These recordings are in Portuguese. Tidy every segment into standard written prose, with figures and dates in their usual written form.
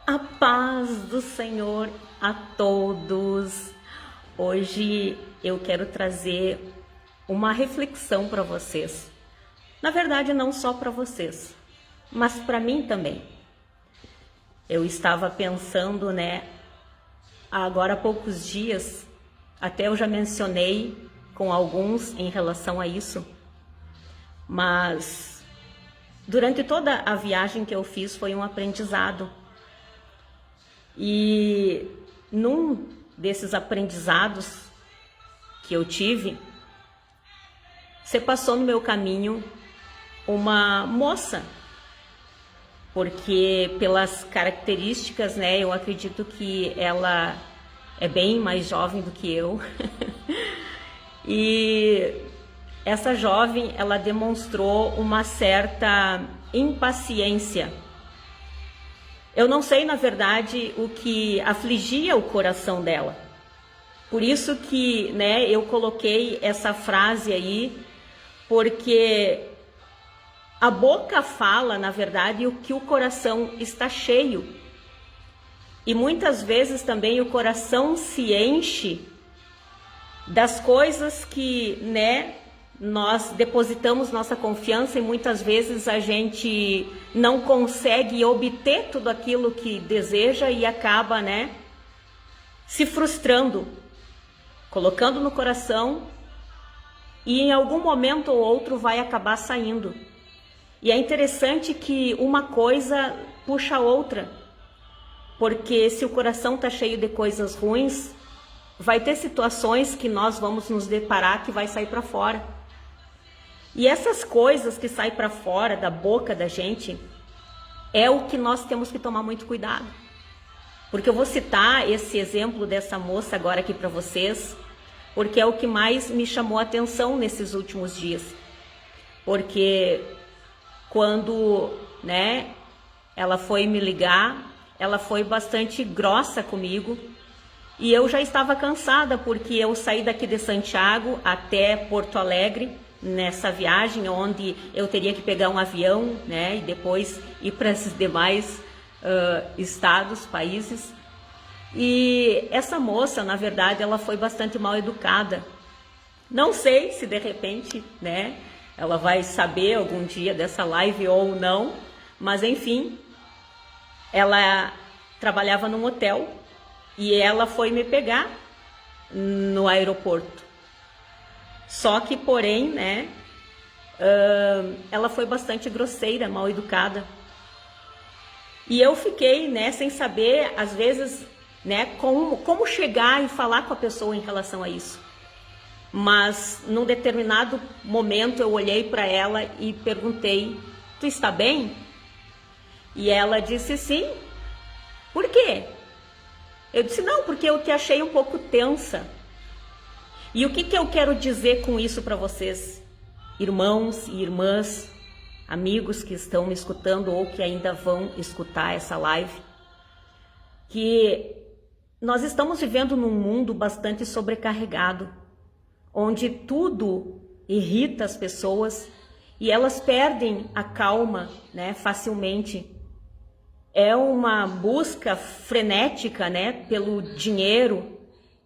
A paz do Senhor a todos. Hoje eu quero trazer uma reflexão para vocês. Na verdade, não só para vocês, mas para mim também. Eu estava pensando, agora há poucos dias, até eu já mencionei com alguns em relação a isso, mas durante toda a viagem que eu fiz foi um aprendizado. E num desses aprendizados que eu tive, se passou no meu caminho uma moça, porque pelas características, eu acredito que ela é bem mais jovem do que eu. E essa jovem, ela demonstrou uma certa impaciência. Eu não sei, na verdade, o que afligia o coração dela. Por isso que, eu coloquei essa frase aí, porque a boca fala, na verdade, o que o coração está cheio. E muitas vezes também o coração se enche das coisas que, nós depositamos nossa confiança e muitas vezes a gente não consegue obter tudo aquilo que deseja e acaba, se frustrando, colocando no coração e em algum momento ou outro vai acabar saindo. E é interessante que uma coisa puxa a outra, porque se o coração está cheio de coisas ruins, vai ter situações que nós vamos nos deparar que vai sair para fora. E essas coisas que saem para fora da boca da gente é o que nós temos que tomar muito cuidado. Porque eu vou citar esse exemplo dessa moça agora aqui para vocês, porque é o que mais me chamou a atenção nesses últimos dias. Porque quando, ela foi me ligar, ela foi bastante grossa comigo. E eu já estava cansada, porque eu saí daqui de Santiago até Porto Alegre, nessa viagem onde eu teria que pegar um avião, e depois ir para esses demais estados, países. E essa moça, na verdade, ela foi bastante mal educada. Não sei se de repente, ela vai saber algum dia dessa live ou não, mas enfim, ela trabalhava num hotel e ela foi me pegar no aeroporto. Só que, porém, ela foi bastante grosseira, mal educada. E eu fiquei, sem saber, às vezes, como chegar e falar com a pessoa em relação a isso. Mas, num determinado momento, eu olhei para ela e perguntei: "Tu está bem?" E ela disse sim. "Por quê?" Eu disse: "Não, porque eu te achei um pouco tensa." E o que eu quero dizer com isso para vocês, irmãos e irmãs, amigos que estão me escutando ou que ainda vão escutar essa live? Que nós estamos vivendo num mundo bastante sobrecarregado, onde tudo irrita as pessoas e elas perdem a calma, facilmente. É uma busca frenética, pelo dinheiro,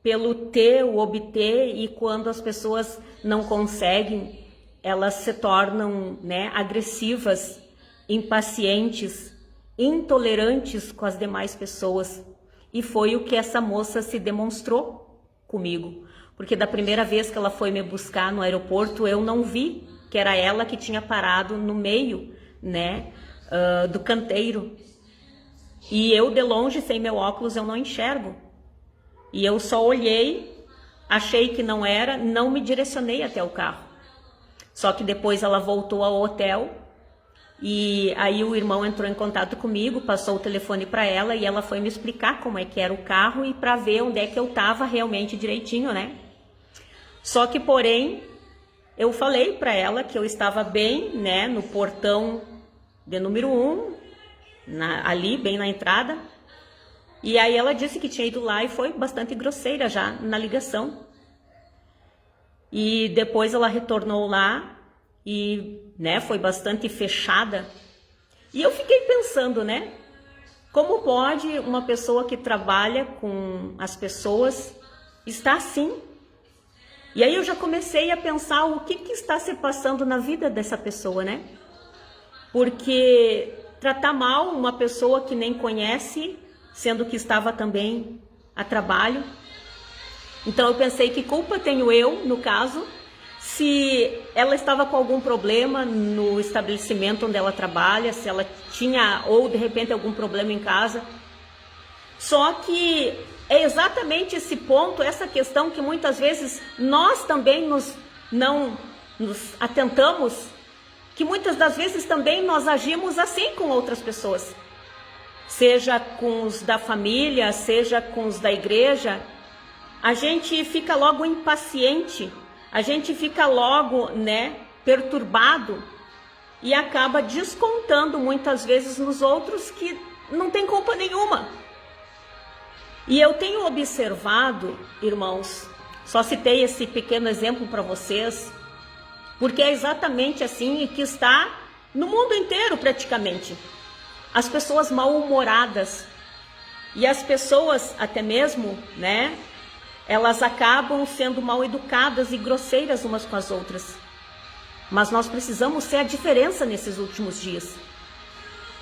pelo ter, o obter, e quando as pessoas não conseguem, elas se tornam, agressivas, impacientes, intolerantes com as demais pessoas. E foi o que essa moça se demonstrou comigo, porque da primeira vez que ela foi me buscar no aeroporto, eu não vi que era ela que tinha parado no meio, do canteiro. E eu, de longe, sem meu óculos, eu não enxergo. E eu só olhei, achei que não era, não me direcionei até o carro. Só que depois ela voltou ao hotel e aí o irmão entrou em contato comigo, passou o telefone para ela e ela foi me explicar como é que era o carro e para ver onde é que eu estava realmente direitinho, Só que, porém, eu falei para ela que eu estava bem, no portão de número 1, ali, bem na entrada. E aí ela disse que tinha ido lá e foi bastante grosseira já na ligação. E depois ela retornou lá e, foi bastante fechada. E eu fiquei pensando, Como pode uma pessoa que trabalha com as pessoas estar assim? E aí eu já comecei a pensar o que está se passando na vida dessa pessoa, né? Porque tratar mal uma pessoa que nem conhece, sendo que estava também a trabalho. Então eu pensei, que culpa tenho eu, no caso, se ela estava com algum problema no estabelecimento onde ela trabalha, se ela tinha, ou de repente, algum problema em casa. Só que é exatamente esse ponto, essa questão que muitas vezes nós também não nos atentamos, que muitas das vezes também nós agimos assim com outras pessoas. Seja com os da família, seja com os da igreja, a gente fica logo impaciente, a gente fica logo, perturbado e acaba descontando muitas vezes nos outros que não tem culpa nenhuma. E eu tenho observado, irmãos, só citei esse pequeno exemplo para vocês, porque é exatamente assim que está no mundo inteiro praticamente. As pessoas mal-humoradas e as pessoas até mesmo, elas acabam sendo mal educadas e grosseiras umas com as outras. Mas nós precisamos ser a diferença nesses últimos dias.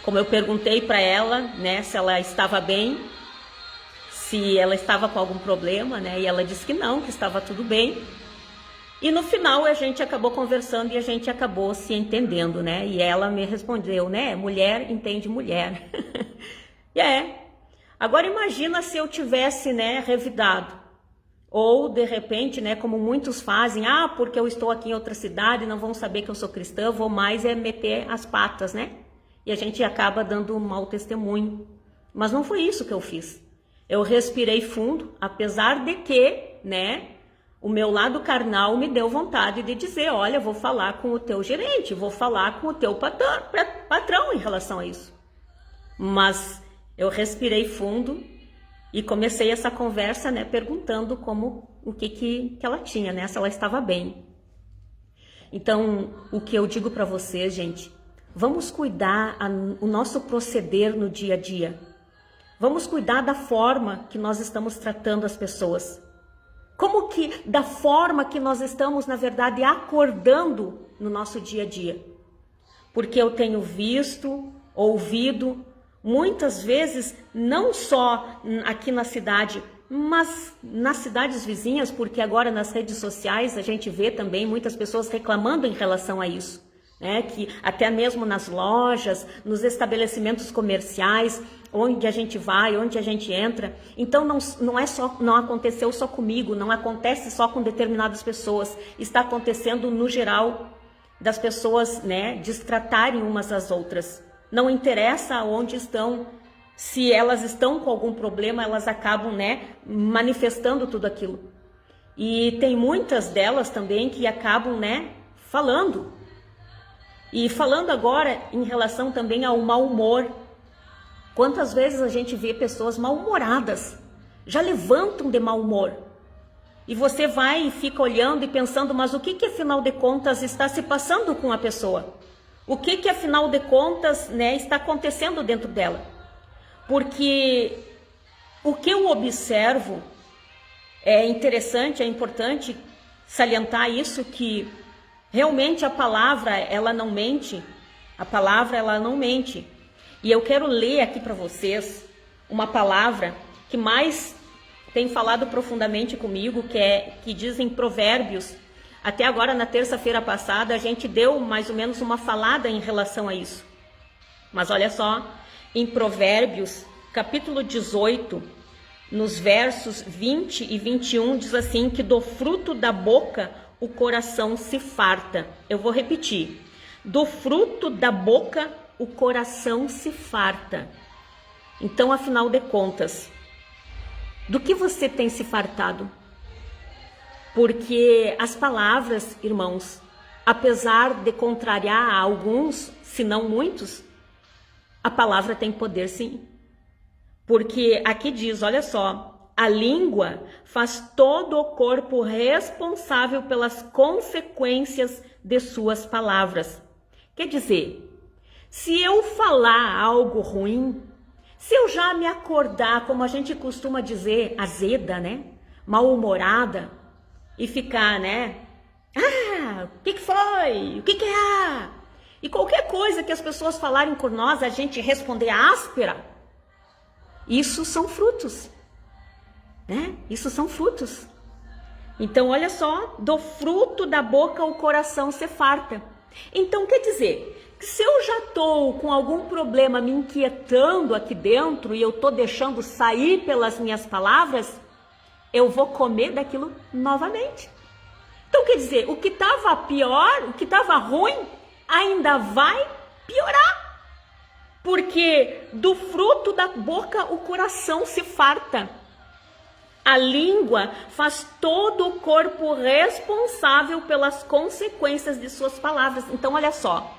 Como eu perguntei para ela, se ela estava bem, se ela estava com algum problema, e ela disse que não, que estava tudo bem. E no final a gente acabou conversando e a gente acabou se entendendo, E ela me respondeu, mulher entende mulher. Agora imagina se eu tivesse, revidado. Ou, de repente, como muitos fazem, porque eu estou aqui em outra cidade, não vão saber que eu sou cristã, vou mais meter as patas, E a gente acaba dando um mau testemunho. Mas não foi isso que eu fiz. Eu respirei fundo, apesar de que, o meu lado carnal me deu vontade de dizer, olha, vou falar com o teu gerente, vou falar com o teu patrão em relação a isso. Mas eu respirei fundo e comecei essa conversa, perguntando o que ela tinha, se ela estava bem. Então, o que eu digo para vocês, gente, vamos cuidar o nosso proceder no dia a dia. Vamos cuidar da forma que nós estamos tratando as pessoas. Como que, da forma que nós estamos, na verdade, acordando no nosso dia a dia. Porque eu tenho visto, ouvido, muitas vezes, não só aqui na cidade, mas nas cidades vizinhas, porque agora nas redes sociais a gente vê também muitas pessoas reclamando em relação a isso. Que até mesmo nas lojas, nos estabelecimentos comerciais, onde a gente vai, onde a gente entra. Então não aconteceu só comigo, não acontece só com determinadas pessoas, está acontecendo no geral das pessoas, destratarem umas às outras. Não interessa onde estão, se elas estão com algum problema, elas acabam, manifestando tudo aquilo. E tem muitas delas também que acabam, falando. E falando agora em relação também ao mau humor. Quantas vezes a gente vê pessoas mal-humoradas, já levantam de mau humor. E você vai e fica olhando e pensando, mas o que afinal de contas está se passando com a pessoa? O que afinal de contas, está acontecendo dentro dela? Porque o que eu observo, é interessante, é importante salientar isso, que realmente a palavra, ela não mente. A palavra, ela não mente. E eu quero ler aqui para vocês uma palavra que mais tem falado profundamente comigo, que diz em Provérbios. Até agora, na terça-feira passada, a gente deu mais ou menos uma falada em relação a isso. Mas olha só, em Provérbios, capítulo 18, nos versos 20 e 21, diz assim, que do fruto da boca o coração se farta. Eu vou repetir. Do fruto da boca o coração se farta. Então, afinal de contas, do que você tem se fartado? Porque as palavras, irmãos, apesar de contrariar a alguns, se não muitos, a palavra tem poder, sim. Porque aqui diz, olha só, a língua faz todo o corpo responsável pelas consequências de suas palavras. Quer dizer, se eu falar algo ruim, Se eu já me acordar, como a gente costuma dizer, azeda, né? Mal-humorada, e ficar, né? Ah, o que foi? O que é? E qualquer coisa que as pessoas falarem por nós, a gente responder áspera, isso são frutos, né? Isso são frutos. Então, olha só, do fruto da boca o coração se farta. Então, quer dizer, que se eu já estou com algum problema me inquietando aqui dentro e eu estou deixando sair pelas minhas palavras, eu vou comer daquilo novamente. Então, quer dizer, o que estava pior, o que estava ruim, ainda vai piorar. Porque do fruto da boca o coração se farta. A língua faz todo o corpo responsável pelas consequências de suas palavras. Então, olha só.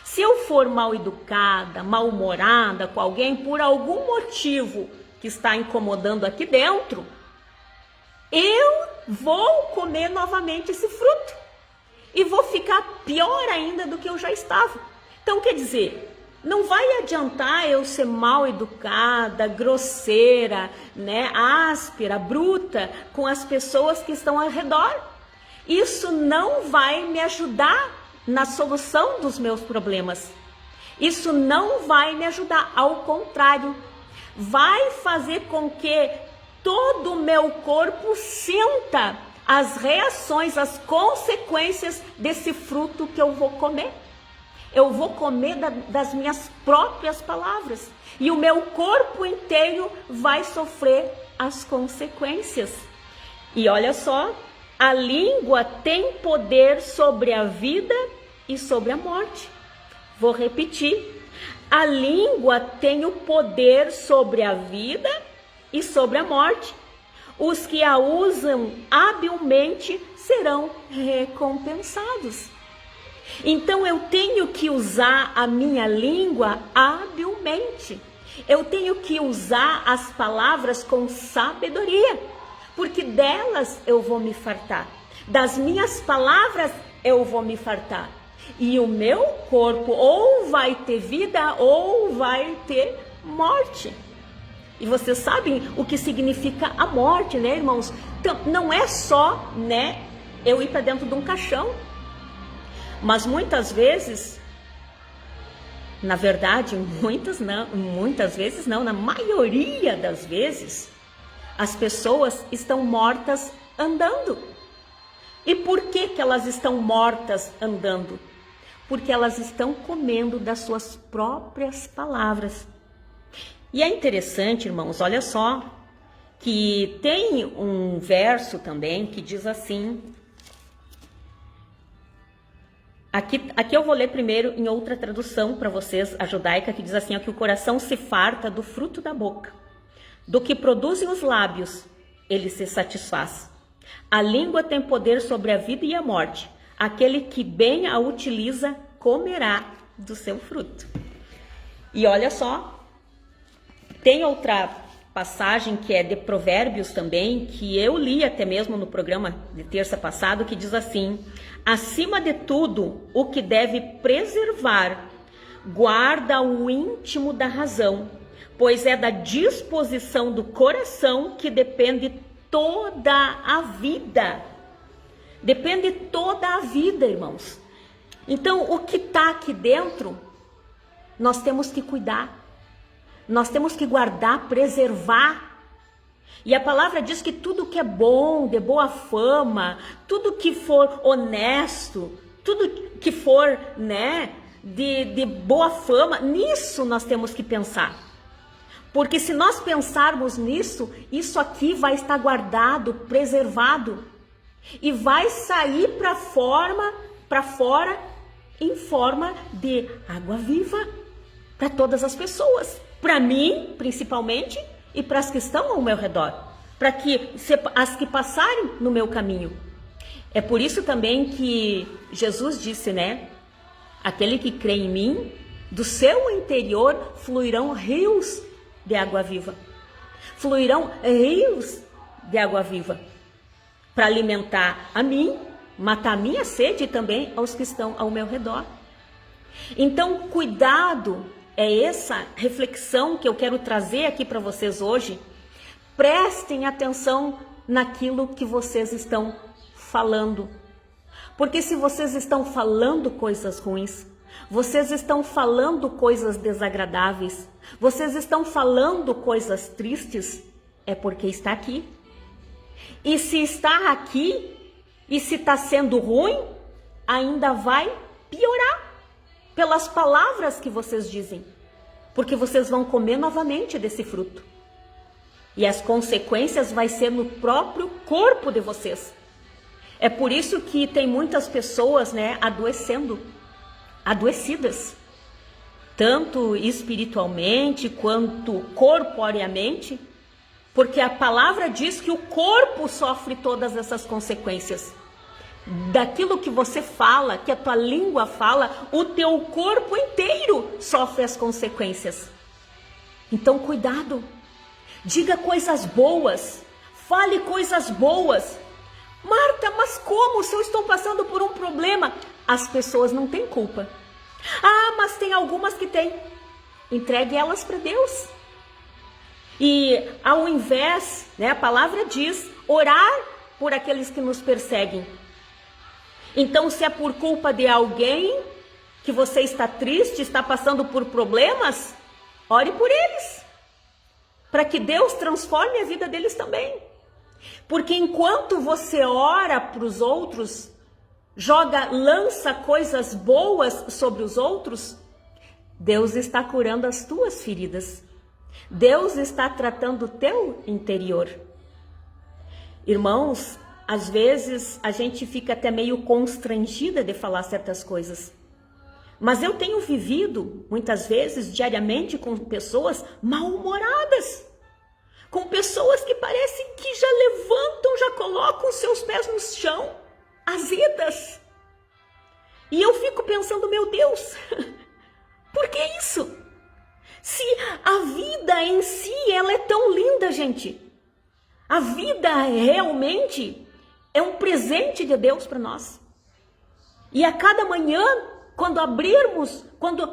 Se eu for mal educada, mal-humorada com alguém por algum motivo que está incomodando aqui dentro, eu vou comer novamente esse fruto e vou ficar pior ainda do que eu já estava. Então, quer dizer, não vai adiantar eu ser mal educada, grosseira, né, áspera, bruta com as pessoas que estão ao redor. Isso não vai me ajudar na solução dos meus problemas. Isso não vai me ajudar, ao contrário, vai fazer com que todo o meu corpo sinta as reações, as consequências desse fruto que eu vou comer. Eu vou comer das minhas próprias palavras e o meu corpo inteiro vai sofrer as consequências. E olha só, a língua tem poder sobre a vida e sobre a morte. Vou repetir. A língua tem o poder sobre a vida e sobre a morte. Os que a usam habilmente serão recompensados. Então eu tenho que usar a minha língua habilmente. Eu tenho que usar as palavras com sabedoria, porque delas eu vou me fartar. Das minhas palavras eu vou me fartar. E o meu corpo ou vai ter vida ou vai ter morte. E vocês sabem o que significa a morte, né, irmãos? Então, não é só, né, eu ir para dentro de um caixão. Mas muitas vezes, na verdade, muitas vezes não, na maioria das vezes, as pessoas estão mortas andando. E por que elas estão mortas andando? Porque elas estão comendo das suas próprias palavras. E é interessante, irmãos, olha só, que tem um verso também que diz assim. Aqui eu vou ler primeiro em outra tradução para vocês, a judaica, que diz assim, ó, que o coração se farta do fruto da boca, do que produzem os lábios, ele se satisfaz. A língua tem poder sobre a vida e a morte. Aquele que bem a utiliza comerá do seu fruto. E olha só, tem outra passagem que é de Provérbios também, que eu li até mesmo no programa de terça passado, que diz assim: acima de tudo, o que deve preservar, guarda o íntimo da razão, pois é da disposição do coração que depende toda a vida. Depende toda a vida, irmãos. Então, o que está aqui dentro, nós temos que cuidar. Nós temos que guardar, preservar. E a palavra diz que tudo que é bom, de boa fama, tudo que for honesto, tudo que for, né, de boa fama, nisso nós temos que pensar. Porque se nós pensarmos nisso, isso aqui vai estar guardado, preservado. E vai sair para fora em forma de água viva para todas as pessoas. Para mim, principalmente, e para as que estão ao meu redor. Para que as que passarem no meu caminho. É por isso também que Jesus disse, né? Aquele que crê em mim, do seu interior fluirão rios de água viva. Fluirão rios de água viva. Para alimentar a mim, matar a minha sede e também aos que estão ao meu redor. Então, cuidado é essa reflexão que eu quero trazer aqui para vocês hoje. Prestem atenção naquilo que vocês estão falando. Porque se vocês estão falando coisas ruins, vocês estão falando coisas desagradáveis, vocês estão falando coisas tristes, é porque está aqui. E se está aqui, e se está sendo ruim, ainda vai piorar pelas palavras que vocês dizem. Porque vocês vão comer novamente desse fruto. E as consequências vai ser no próprio corpo de vocês. É por isso que tem muitas pessoas, adoecidas, tanto espiritualmente quanto corporeamente, porque a palavra diz que o corpo sofre todas essas consequências. Daquilo que você fala, que a tua língua fala, o teu corpo inteiro sofre as consequências. Então, cuidado. Diga coisas boas, fale coisas boas. Marta, mas como se eu estou passando por um problema? As pessoas não têm culpa. Ah, mas tem algumas que têm. Entregue elas para Deus. E ao invés, a palavra diz, orar por aqueles que nos perseguem. Então, se é por culpa de alguém que você está triste, está passando por problemas, ore por eles. Para que Deus transforme a vida deles também. Porque enquanto você ora para os outros, lança coisas boas sobre os outros, Deus está curando as tuas feridas. Deus está tratando o teu interior. Irmãos, às vezes a gente fica até meio constrangida de falar certas coisas. Mas eu tenho vivido, muitas vezes, diariamente, com pessoas mal-humoradas. Com pessoas que parecem que já levantam, já colocam seus pés no chão, azedas. E eu fico pensando, meu Deus, por que isso? Se a vida em si, ela é tão linda, gente. A vida realmente é um presente de Deus para nós. E a cada manhã, quando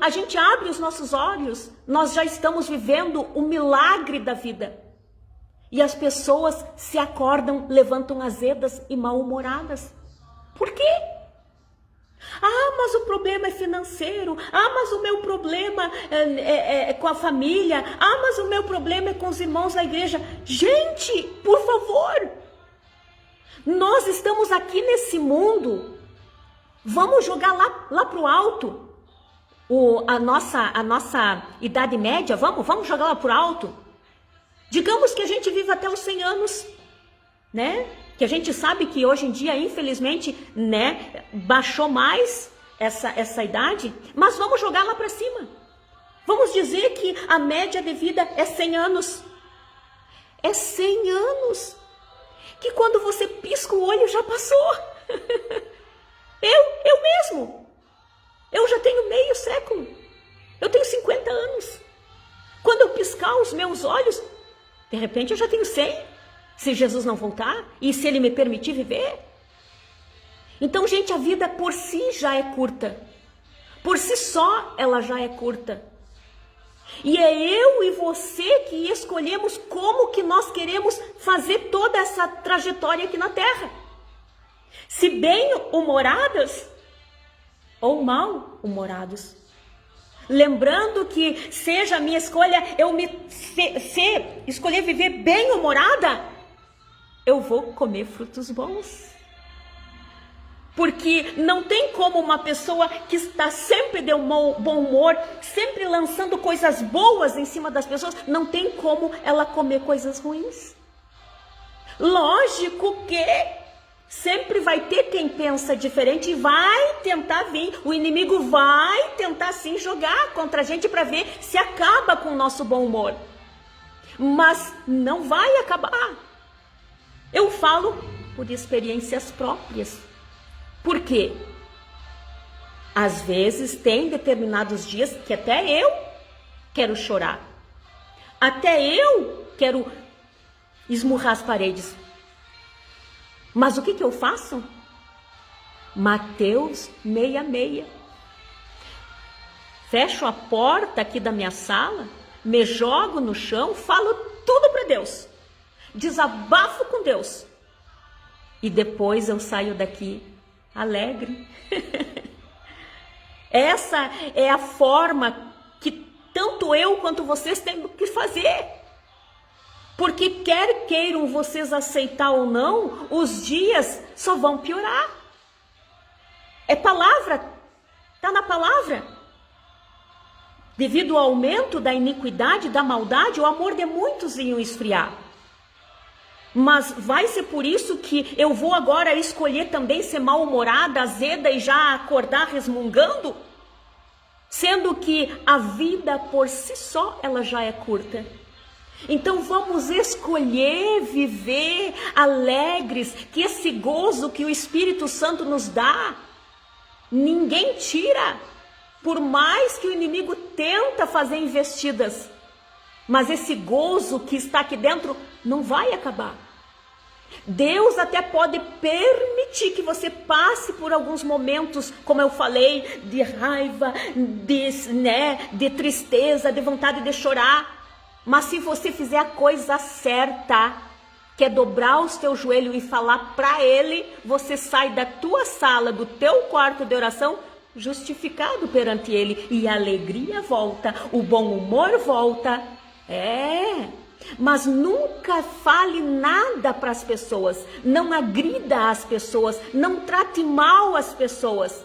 a gente abre os nossos olhos, nós já estamos vivendo o milagre da vida. E as pessoas se acordam, levantam azedas e mal-humoradas. Por quê? Ah, mas o problema é financeiro. Ah, mas o meu problema é com a família. Ah, mas o meu problema é com os irmãos da igreja. Gente, por favor. Nós estamos aqui nesse mundo. Vamos jogar lá para o alto. A nossa idade média, vamos jogar lá para o alto. Digamos que a gente vive até os 100 anos, Que a gente sabe que hoje em dia, infelizmente, baixou mais essa idade. Mas vamos jogar lá para cima. Vamos dizer que a média de vida é 100 anos. É 100 anos. Que quando você pisca o olho já passou. Eu mesmo. Eu já tenho meio século. Eu tenho 50 anos. Quando eu piscar os meus olhos, de repente eu já tenho 100, se Jesus não voltar e se Ele me permitir viver. Então, gente, a vida por si já é curta. Por si só, ela já é curta. E é eu e você que escolhemos como que nós queremos fazer toda essa trajetória aqui na Terra. Se bem-humoradas ou mal-humorados. Lembrando que seja a minha escolha, escolher viver bem-humorada, eu vou comer frutos bons. Porque não tem como uma pessoa que está sempre de bom humor, sempre lançando coisas boas em cima das pessoas, não tem como ela comer coisas ruins. Lógico que sempre vai ter quem pensa diferente e vai tentar vir. O inimigo vai tentar sim jogar contra a gente para ver se acaba com o nosso bom humor. Mas não vai acabar. Eu falo por experiências próprias. Por quê? Às vezes tem determinados dias que até eu quero chorar. Até eu quero esmurrar as paredes. Mas o que eu faço? Mateus 6,6. fecho a porta aqui da minha sala, me jogo no chão, falo tudo para Deus, desabafo com Deus e depois eu saio daqui alegre. Essa é a forma que tanto eu quanto vocês têm que fazer. Porque quer queiram vocês aceitar ou não, os dias só vão piorar. É palavra, está na palavra. Devido ao aumento da iniquidade, da maldade, o amor de muitos iam esfriar. Mas vai ser por isso que eu vou agora escolher também ser mal-humorada, azeda e já acordar resmungando? Sendo que a vida por si só, ela já é curta. Então vamos escolher viver alegres, que esse gozo que o Espírito Santo nos dá, ninguém tira. Por mais que o inimigo tenta fazer investidas, mas esse gozo que está aqui dentro não vai acabar. Deus até pode permitir que você passe por alguns momentos, como eu falei, de raiva, de tristeza, de vontade de chorar. Mas se você fizer a coisa certa, que é dobrar os teus joelhos e falar para Ele, você sai da tua sala, do teu quarto de oração, justificado perante Ele, e a alegria volta, o bom humor volta. Mas nunca fale nada para as pessoas, não agrida as pessoas, não trate mal as pessoas,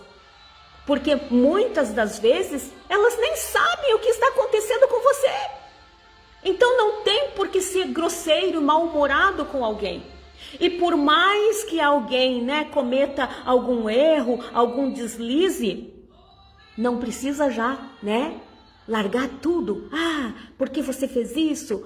porque muitas das vezes elas nem sabem o que está acontecendo com você. Então não tem por que ser grosseiro, mal-humorado com alguém. E por mais que alguém, cometa algum erro, algum deslize, não precisa já, largar tudo. Porque você fez isso,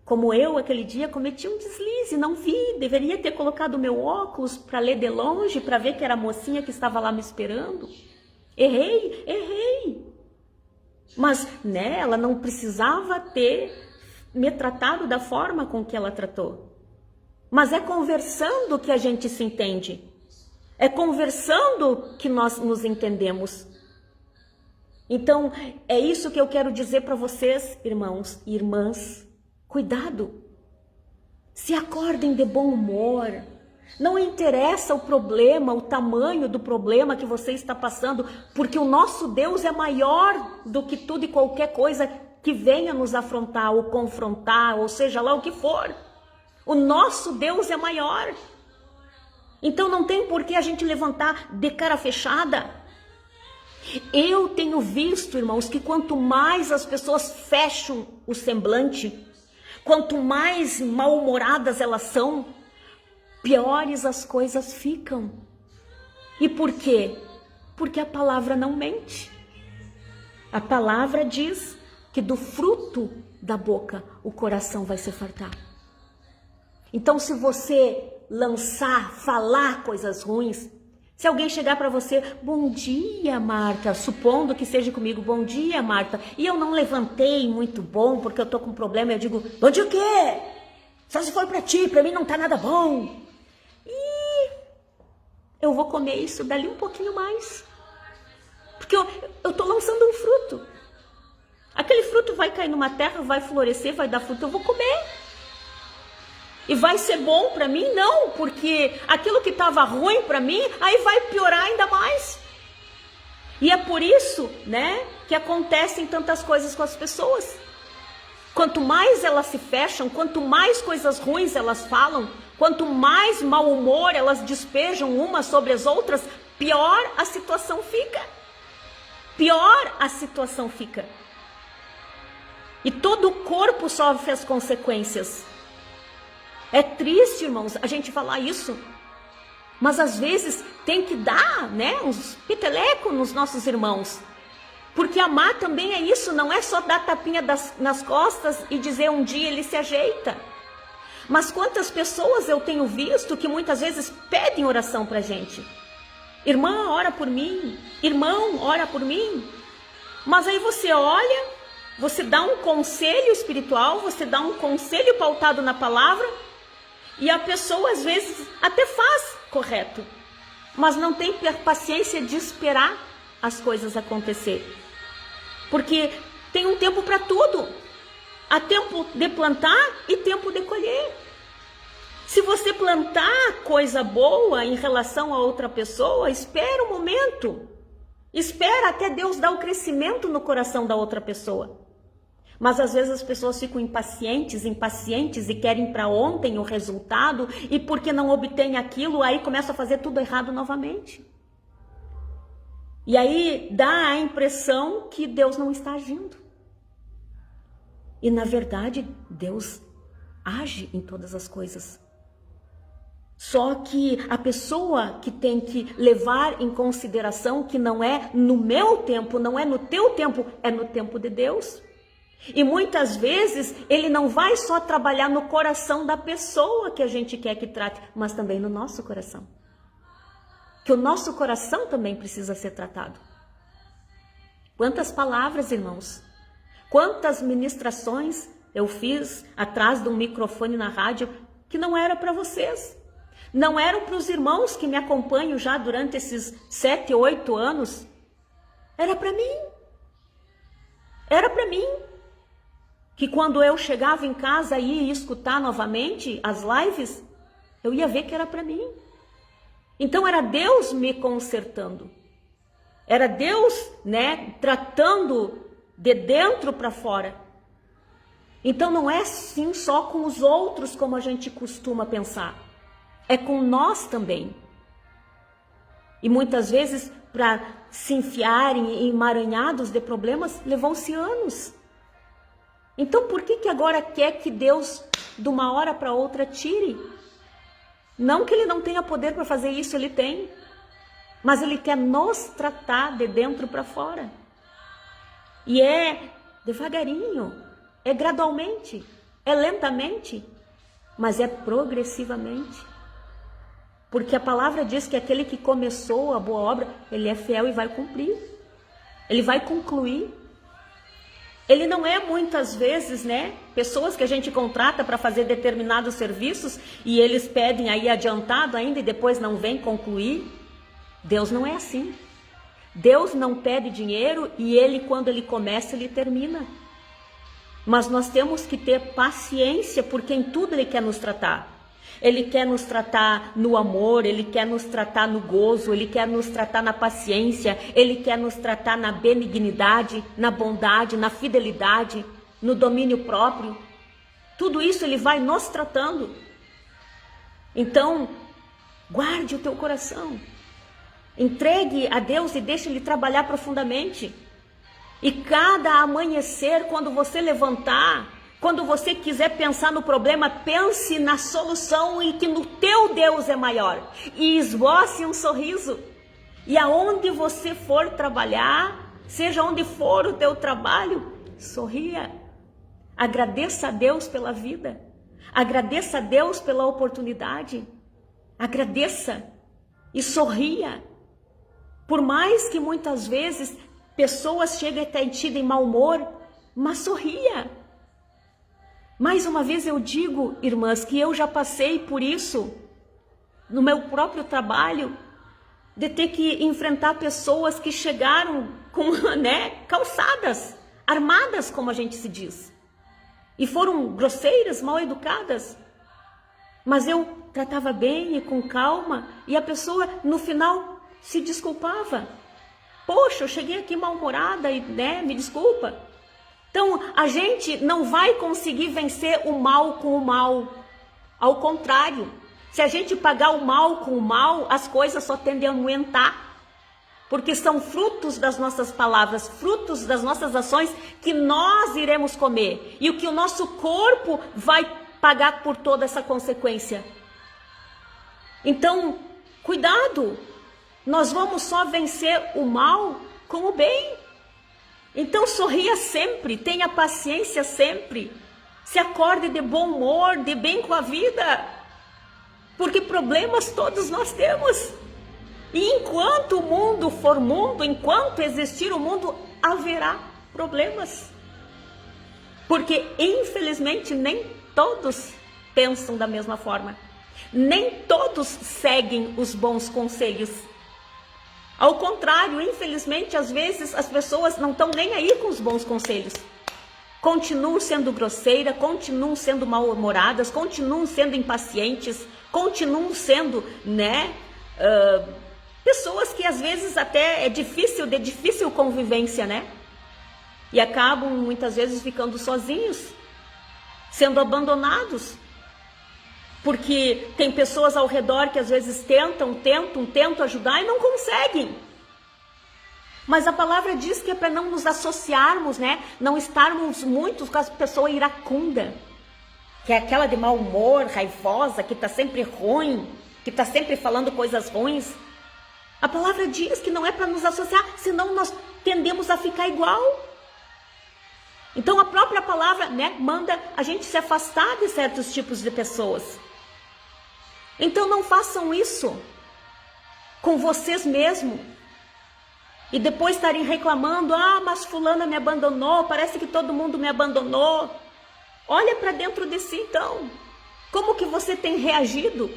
Como eu, aquele dia, cometi um deslize, não vi. Deveria ter colocado meu óculos para ler de longe, para ver que era a mocinha que estava lá me esperando. Errei. Mas, ela não precisava ter me tratado da forma com que ela tratou. Mas é conversando que a gente se entende. É conversando que nós nos entendemos. Então, é isso que eu quero dizer para vocês, irmãos e irmãs. Cuidado. Se acordem de bom humor. Não interessa o problema, o tamanho do problema que você está passando, porque o nosso Deus é maior do que tudo e qualquer coisa que venha nos afrontar ou confrontar, ou seja lá o que for. O nosso Deus é maior. Então não tem por que a gente levantar de cara fechada. Eu tenho visto, irmãos, que quanto mais as pessoas fecham o semblante, quanto mais mal-humoradas elas são, piores as coisas ficam. E por quê? Porque a palavra não mente. A palavra diz que do fruto da boca o coração vai se fartar. Então, se você falar coisas ruins, se alguém chegar para você, bom dia, Marta, supondo que seja comigo, bom dia, Marta, e eu não levantei muito bom porque eu tô com problema, eu digo, bom dia o quê? Só se for para ti, para mim não tá nada bom. E eu vou comer isso dali um pouquinho mais. Porque eu tô lançando um fruto. Aquele fruto vai cair numa terra, vai florescer, vai dar fruto, eu vou comer. E vai ser bom para mim? Não, porque aquilo que estava ruim para mim, aí vai piorar ainda mais. E é por isso, que acontecem tantas coisas com as pessoas. Quanto mais elas se fecham, quanto mais coisas ruins elas falam, quanto mais mau humor elas despejam umas sobre as outras, pior a situação fica. Pior a situação fica. E todo o corpo sofre as consequências. É triste, irmãos, a gente falar isso. Mas às vezes tem que dar, uns petelecos nos nossos irmãos. Porque amar também é isso, não é só dar tapinha nas costas e dizer um dia ele se ajeita. Mas quantas pessoas eu tenho visto que muitas vezes pedem oração pra gente. Irmã, ora por mim. Irmão, ora por mim. Mas aí você olha, você dá um conselho espiritual, você dá um conselho pautado na palavra, e a pessoa às vezes até faz correto, mas não tem paciência de esperar as coisas acontecer. Porque tem um tempo para tudo. Há tempo de plantar e tempo de colher. Se você plantar coisa boa em relação a outra pessoa, espera um momento. Espera até Deus dar o crescimento no coração da outra pessoa. Mas às vezes as pessoas ficam impacientes e querem para ontem o resultado, e porque não obtém aquilo, aí começa a fazer tudo errado novamente. E aí dá a impressão que Deus não está agindo. E na verdade, Deus age em todas as coisas. Só que a pessoa que tem que levar em consideração que não é no meu tempo, não é no teu tempo, é no tempo de Deus. E muitas vezes ele não vai só trabalhar no coração da pessoa que a gente quer que trate, mas também no nosso coração. Que o nosso coração também precisa ser tratado. Quantas palavras, irmãos, quantas ministrações eu fiz atrás de um microfone na rádio que não era para vocês. Não eram para os irmãos que me acompanham já durante esses 7, 8 anos. Era para mim. Era para mim. Que quando eu chegava em casa e ia escutar novamente as lives, eu ia ver que era para mim. Então era Deus me consertando. Era Deus, tratando de dentro para fora. Então não é assim só com os outros como a gente costuma pensar. É com nós também. E muitas vezes, para se enfiarem em emaranhados de problemas, levou-se anos. Então por que agora quer que Deus, de uma hora para outra, tire? Não que Ele não tenha poder para fazer isso, Ele tem. Mas Ele quer nos tratar de dentro para fora. E é devagarinho, é gradualmente, é lentamente, mas é progressivamente. Porque a palavra diz que aquele que começou a boa obra, ele é fiel e vai cumprir. Ele vai concluir. Ele não é muitas vezes, pessoas que a gente contrata para fazer determinados serviços e eles pedem aí adiantado ainda e depois não vem concluir. Deus não é assim. Deus não pede dinheiro e Ele, quando Ele começa, Ele termina. Mas nós temos que ter paciência, porque em tudo Ele quer nos tratar. Ele quer nos tratar no amor, Ele quer nos tratar no gozo, Ele quer nos tratar na paciência, Ele quer nos tratar na benignidade, na bondade, na fidelidade, no domínio próprio. Tudo isso Ele vai nos tratando. Então, guarde o teu coração. Entregue a Deus e deixe Ele trabalhar profundamente. E cada amanhecer, quando você levantar, quando você quiser pensar no problema, pense na solução e que no teu Deus é maior. E esboce um sorriso. E aonde você for trabalhar, seja onde for o teu trabalho, sorria. Agradeça a Deus pela vida. Agradeça a Deus pela oportunidade. Agradeça e sorria. Por mais que muitas vezes pessoas cheguem até ti de mau humor, mas sorria. Mais uma vez eu digo, irmãs, que eu já passei por isso no meu próprio trabalho, de ter que enfrentar pessoas que chegaram com, calçadas, armadas, como a gente se diz. E foram grosseiras, mal educadas. Mas eu tratava bem e com calma, e a pessoa no final se desculpava. Poxa, eu cheguei aqui mal-humorada e, me desculpa. Então, a gente não vai conseguir vencer o mal com o mal. Ao contrário, se a gente pagar o mal com o mal, as coisas só tendem a aumentar. Porque são frutos das nossas palavras, frutos das nossas ações que nós iremos comer. E o que o nosso corpo vai pagar por toda essa consequência. Então, cuidado. Nós vamos só vencer o mal com o bem. Então sorria sempre, tenha paciência sempre. Se acorde de bom humor, de bem com a vida. Porque problemas todos nós temos. E enquanto o mundo for mundo, enquanto existir o mundo, haverá problemas. Porque infelizmente nem todos pensam da mesma forma. Nem todos seguem os bons conselhos. Ao contrário, infelizmente, às vezes as pessoas não estão nem aí com os bons conselhos. Continuam sendo grosseiras, continuam sendo mal-humoradas, continuam sendo impacientes, continuam sendo, pessoas que às vezes até é de difícil convivência, E acabam muitas vezes ficando sozinhos, sendo abandonados. Porque tem pessoas ao redor que às vezes tentam ajudar e não conseguem. Mas a palavra diz que é para não nos associarmos, não estarmos muito com a pessoa iracunda, que é aquela de mau humor, raivosa, que está sempre ruim, que está sempre falando coisas ruins. A palavra diz que não é para nos associar, senão nós tendemos a ficar igual. Então a própria palavra, manda a gente se afastar de certos tipos de pessoas. Então não façam isso com vocês mesmos. E depois estarem reclamando, mas fulana me abandonou, parece que todo mundo me abandonou. Olha para dentro de si então. Como que você tem reagido?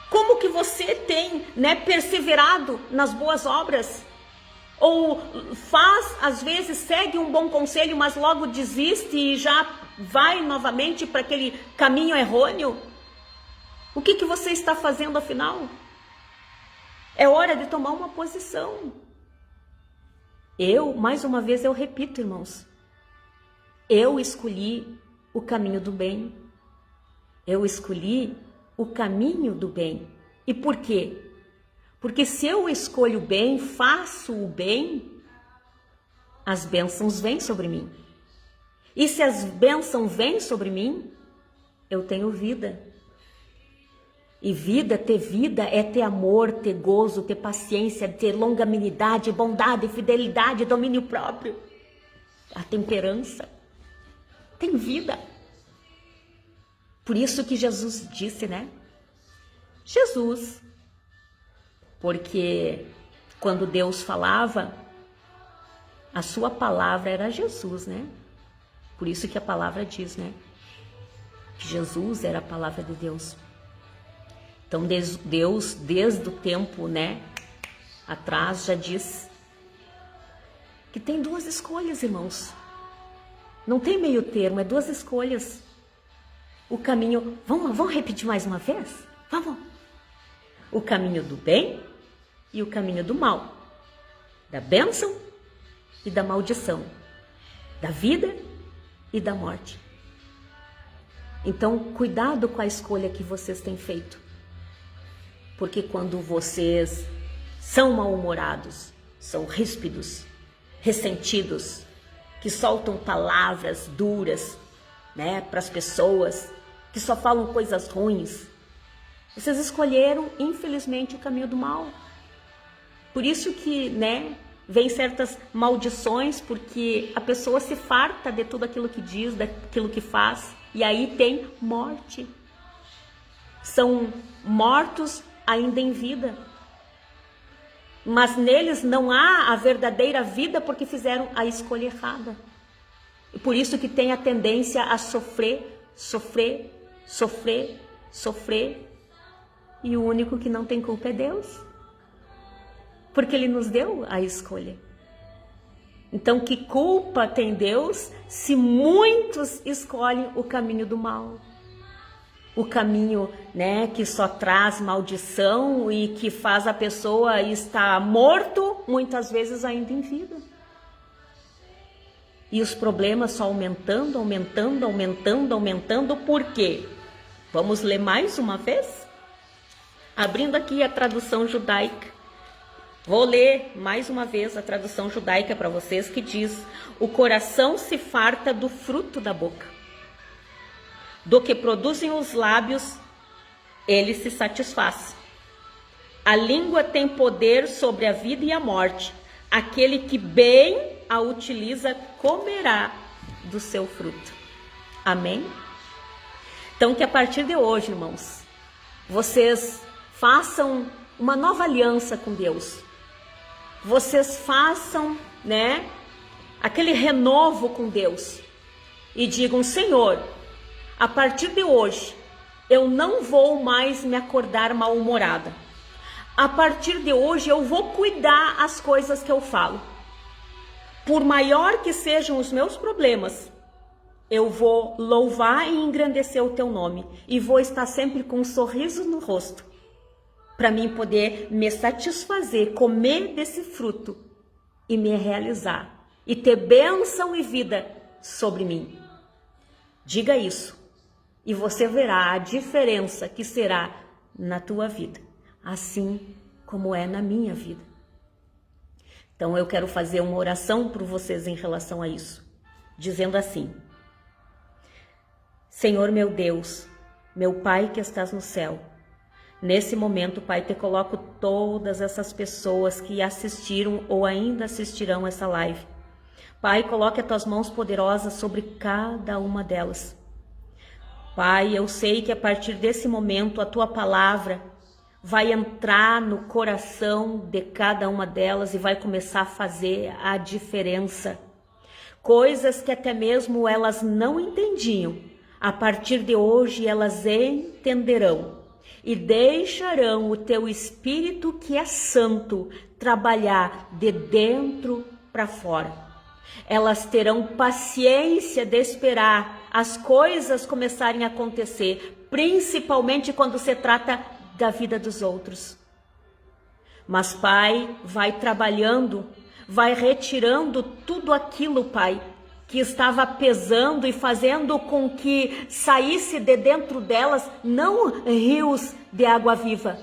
Como que você tem, perseverado nas boas obras? Ou às vezes segue um bom conselho, mas logo desiste e já vai novamente para aquele caminho errôneo? O que você está fazendo afinal? É hora de tomar uma posição. Mais uma vez eu repito, irmãos, eu escolhi o caminho do bem. Eu escolhi o caminho do bem. E por quê? Porque se eu escolho o bem, faço o bem, as bênçãos vêm sobre mim. E se as bênçãos vêm sobre mim, eu tenho vida. E ter vida é ter amor, ter gozo, ter paciência, ter longanimidade, bondade, fidelidade, domínio próprio. A temperança. Tem vida. Por isso que Jesus disse, Jesus. Porque quando Deus falava, a sua palavra era Jesus, Por isso que a palavra diz, que Jesus era a palavra de Deus. Então Deus, desde o tempo, atrás, já diz que tem duas escolhas, irmãos. Não tem meio termo, é duas escolhas. O caminho, vamos repetir mais uma vez? Vamos. O caminho do bem e o caminho do mal. Da bênção e da maldição. Da vida e da morte. Então, cuidado com a escolha que vocês têm feito. Porque quando vocês são mal-humorados, são ríspidos, ressentidos, que soltam palavras duras, para as pessoas, que só falam coisas ruins, vocês escolheram, infelizmente, o caminho do mal. Por isso que, vem certas maldições, porque a pessoa se farta de tudo aquilo que diz, daquilo que faz, e aí tem morte. São mortos ainda em vida. Mas neles não há a verdadeira vida porque fizeram a escolha errada. E por isso que tem a tendência a sofrer. E o único que não tem culpa é Deus. Porque Ele nos deu a escolha. Então, que culpa tem Deus se muitos escolhem o caminho do mal? O caminho, que só traz maldição e que faz a pessoa estar morto, muitas vezes ainda em vida. E os problemas só aumentando. Por quê? Vamos ler mais uma vez? Abrindo aqui a tradução judaica. Vou ler mais uma vez a tradução judaica para vocês, que diz: o coração se farta do fruto da boca. Do que produzem os lábios, ele se satisfaz. A língua tem poder sobre a vida e a morte. Aquele que bem a utiliza comerá do seu fruto. Amém? Então, que a partir de hoje, irmãos, vocês façam uma nova aliança com Deus. Vocês façam, aquele renovo com Deus. E digam: Senhor, a partir de hoje, eu não vou mais me acordar mal-humorada. A partir de hoje eu vou cuidar as coisas que eu falo. Por maior que sejam os meus problemas, eu vou louvar e engrandecer o teu nome. E vou estar sempre com um sorriso no rosto, para mim poder me satisfazer, comer desse fruto e me realizar. E ter bênção e vida sobre mim. Diga isso. E você verá a diferença que será na tua vida. Assim como é na minha vida. Então eu quero fazer uma oração por vocês em relação a isso. Dizendo assim: Senhor meu Deus, meu Pai que estás no céu, nesse momento, Pai, te coloco todas essas pessoas que assistiram ou ainda assistirão essa live. Pai, coloque as tuas mãos poderosas sobre cada uma delas. Pai, eu sei que a partir desse momento a tua palavra vai entrar no coração de cada uma delas e vai começar a fazer a diferença. Coisas que até mesmo elas não entendiam, a partir de hoje elas entenderão e deixarão o teu Espírito, que é santo, trabalhar de dentro para fora. Elas terão paciência de esperar as coisas começarem a acontecer, principalmente quando se trata da vida dos outros. Mas, Pai, vai trabalhando, vai retirando tudo aquilo, Pai, que estava pesando e fazendo com que saísse de dentro delas não rios de água viva,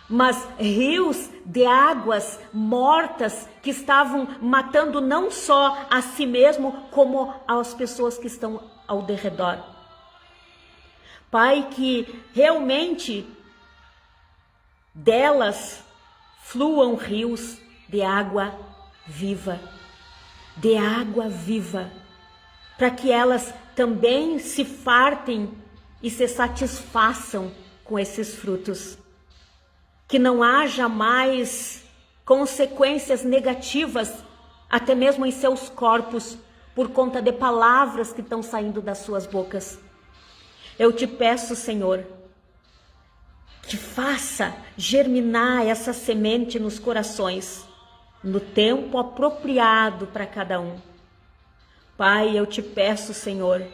mas rios de águas mortas que estavam matando não só a si mesmo, como as pessoas que estão ao derredor. Pai, que realmente delas fluam rios de água viva, para que elas também se fartem e se satisfaçam com esses frutos. Que não haja mais consequências negativas, até mesmo em seus corpos, por conta de palavras que estão saindo das suas bocas. Eu te peço, Senhor, que faça germinar essa semente nos corações, no tempo apropriado para cada um. Pai, eu te peço, Senhor,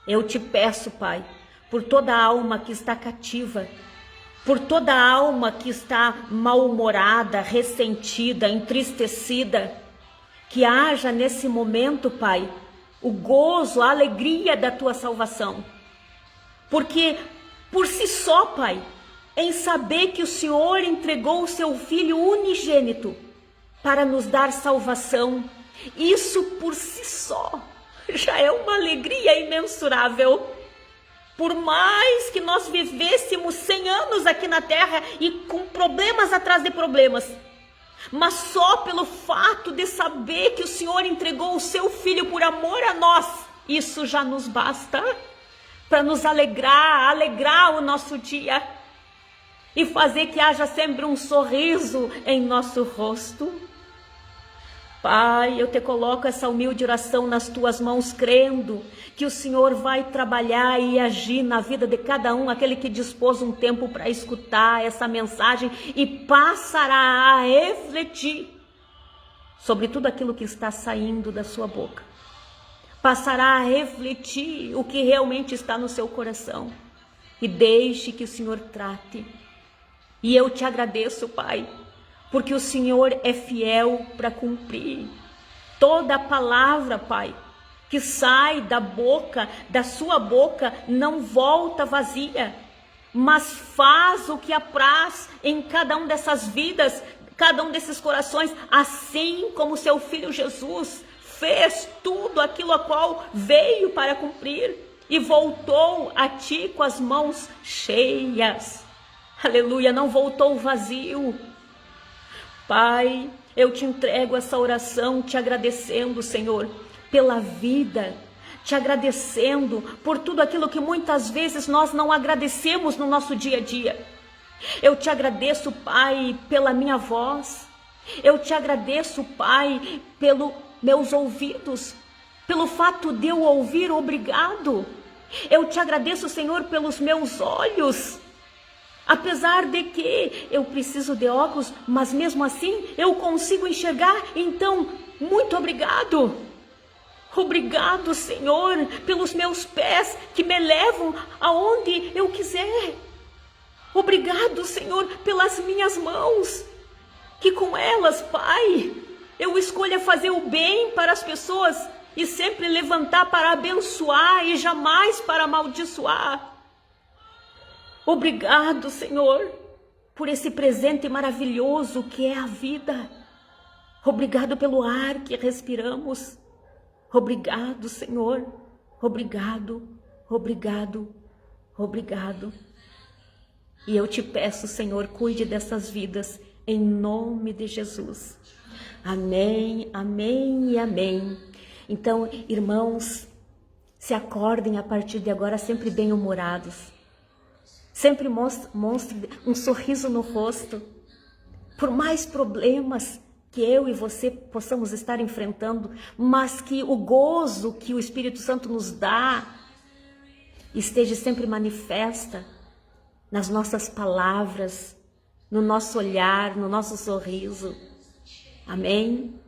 eu te peço, Pai, por toda alma que está cativa, por toda alma que está mal-humorada, ressentida, entristecida, que haja nesse momento, Pai, o gozo, a alegria da tua salvação. Porque por si só, Pai, em saber que o Senhor entregou o seu Filho unigênito para nos dar salvação, isso por si só já é uma alegria imensurável. Por mais que nós vivêssemos 100 anos aqui na terra e com problemas atrás de problemas, mas só pelo fato de saber que o Senhor entregou o seu Filho por amor a nós, isso já nos basta para nos alegrar o nosso dia e fazer que haja sempre um sorriso em nosso rosto. Pai, eu te coloco essa humilde oração nas tuas mãos, crendo que o Senhor vai trabalhar e agir na vida de cada um, aquele que dispôs um tempo para escutar essa mensagem e passará a refletir sobre tudo aquilo que está saindo da sua boca. Passará a refletir o que realmente está no seu coração e deixe que o Senhor trate. E eu te agradeço, Pai, porque o Senhor é fiel para cumprir toda a palavra, Pai, que sai da sua boca, não volta vazia, mas faz o que apraz em cada um dessas vidas, cada um desses corações, assim como seu Filho Jesus fez tudo aquilo a qual veio para cumprir e voltou a ti com as mãos cheias. Aleluia, não voltou vazio. Pai, eu te entrego essa oração te agradecendo, Senhor, pela vida, te agradecendo por tudo aquilo que muitas vezes nós não agradecemos no nosso dia a dia. Eu te agradeço, Pai, pela minha voz. Eu te agradeço, Pai, pelos meus ouvidos, pelo fato de eu ouvir, obrigado. Eu te agradeço, Senhor, pelos meus olhos, Apesar de que eu preciso de óculos, mas mesmo assim eu consigo enxergar. Então, muito obrigado. Obrigado, Senhor, pelos meus pés que me levam aonde eu quiser. Obrigado, Senhor, pelas minhas mãos, que com elas, Pai, eu escolho fazer o bem para as pessoas e sempre levantar para abençoar e jamais para amaldiçoar. Obrigado, Senhor, por esse presente maravilhoso que é a vida. Obrigado pelo ar que respiramos. Obrigado, Senhor. Obrigado, obrigado, obrigado. E eu te peço, Senhor, cuide dessas vidas em nome de Jesus. Amém, amém e amém. Então, irmãos, se acordem a partir de agora sempre bem-humorados. Sempre mostre um sorriso no rosto. Por mais problemas que eu e você possamos estar enfrentando, mas que o gozo que o Espírito Santo nos dá esteja sempre manifesta nas nossas palavras, no nosso olhar, no nosso sorriso. Amém?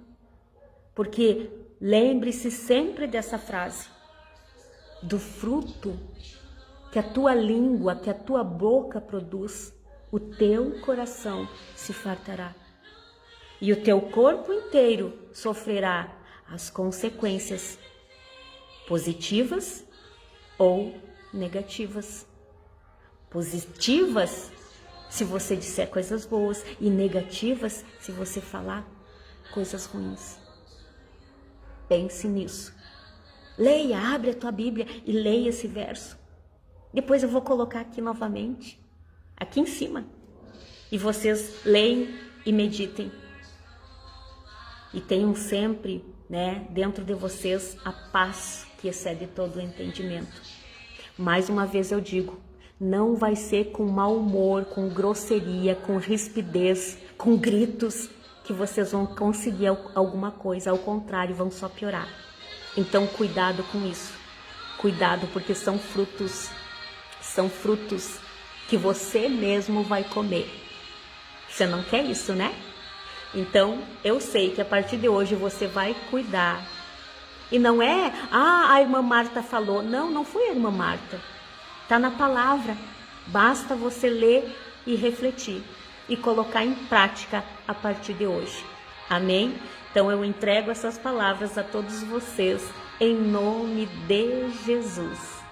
Porque lembre-se sempre dessa frase: do fruto que a tua língua, que a tua boca produz, o teu coração se fartará. E o teu corpo inteiro sofrerá as consequências positivas ou negativas. Positivas se você disser coisas boas e negativas se você falar coisas ruins. Pense nisso. Leia, abre a tua Bíblia e leia esse verso. Depois eu vou colocar aqui novamente, aqui em cima. E vocês leem e meditem. E tenham sempre, dentro de vocês a paz que excede todo o entendimento. Mais uma vez eu digo, não vai ser com mau humor, com grosseria, com rispidez, com gritos que vocês vão conseguir alguma coisa. Ao contrário, vão só piorar. Então cuidado com isso. Cuidado, porque são frutos que você mesmo vai comer. Você não quer isso, né? Então, eu sei que a partir de hoje você vai cuidar. E não é, a irmã Marta falou. Não, não foi a irmã Marta. Está na palavra. Basta você ler e refletir. E colocar em prática a partir de hoje. Amém? Então, eu entrego essas palavras a todos vocês, em nome de Jesus.